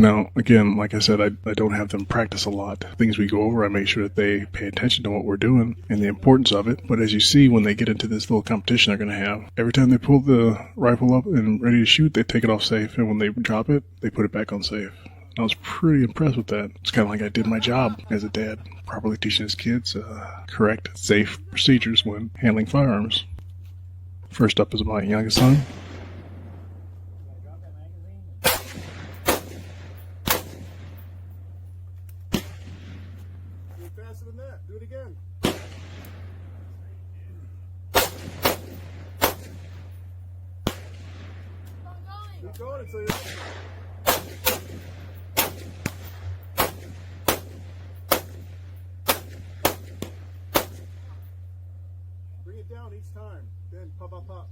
Now, again, like I said, I don't have them practice a lot. Things we go over, I make sure that they pay attention to what we're doing and the importance of it. But as you see, when they get into this little competition they're going to have, every time they pull the rifle up and ready to shoot, they take it off safe. And when they drop it, they put it back on safe. I was pretty impressed with that. It's kind of like I did my job as a dad, properly teaching his kids correct, safe procedures when handling firearms. First up is my youngest son. Faster than that. Do it again. Keep going until you're... Bring it down each time. Then pop, pop, pop.